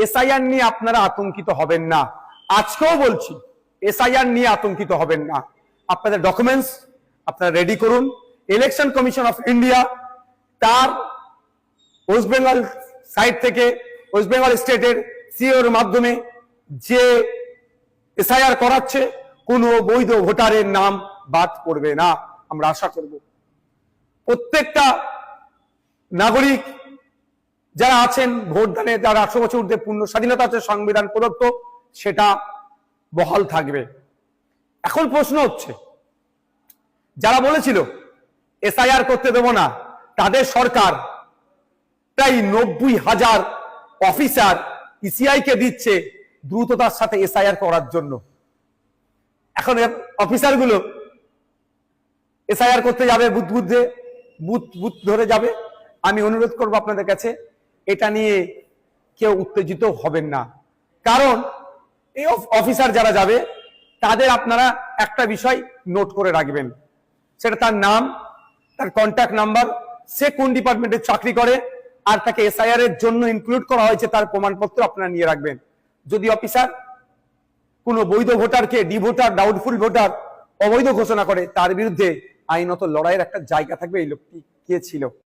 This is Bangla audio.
এসআইআর নিয়ে আপনারা আতঙ্কিত হবেন না। আজকেও বলছি, এসআইআর নিয়ে আতঙ্কিত হবেন না। আপনাদের ডকুমেন্টস আপনারা রেডি করুন। ইলেকশন কমিশন অফ ইন্ডিয়া তার ওয়েস্ট বেঙ্গল সাইড থেকে, ওয়েস্ট বেঙ্গল স্টেটের সিওর মাধ্যমে যে এসআইআর করাচ্ছে, কোনো বৈধ ভোটারের নাম বাদ পড়বে না। আমরা আশা করব প্রত্যেকটা নাগরিক যারা আছেন ভোটদানে, যারা 18 বছর ঊর্ধ্বে পূর্ণ স্বাধীনতা আছে সংবিধান প্রদত্ত, সেটা বহাল থাকবে। এখন প্রশ্ন হচ্ছে, যারা বলেছিল এসআইআর করতে দেব না, তাদের সরকার প্রায় 90,000 অফিসার ইসিআই কে দিচ্ছে দ্রুততার সাথে এসআইআর করার জন্য। এখন অফিসারগুলো এসআইআর করতে যাবে, বুথ ধরে যাবে। আমি অনুরোধ করব আপনাদের কাছে, এটা নিয়ে কেউ উত্তেজিত হবেন না। কারণ এই অফিসার যারা যাবে তাদের আপনারা একটা বিষয় নোট করে রাখবেন, সেটা তার নাম, তার কন্ট্যাক্ট নাম্বার, সে কোন ডিপার্টমেন্টে চাকরি করে, আর তাকে এসআইআর এর জন্য ইনক্লুড করা হয়েছে তার প্রমাণপত্র আপনারা নিয়ে রাখবেন। যদি অফিসার কোনো বৈধ ভোটারকে ডি ভোটার, ডাউটফুল ভোটার, অবৈধ ঘোষণা করে, তার বিরুদ্ধে আইনত লড়াইয়ের একটা জায়গা থাকবে। এই লোকটি কে ছিল?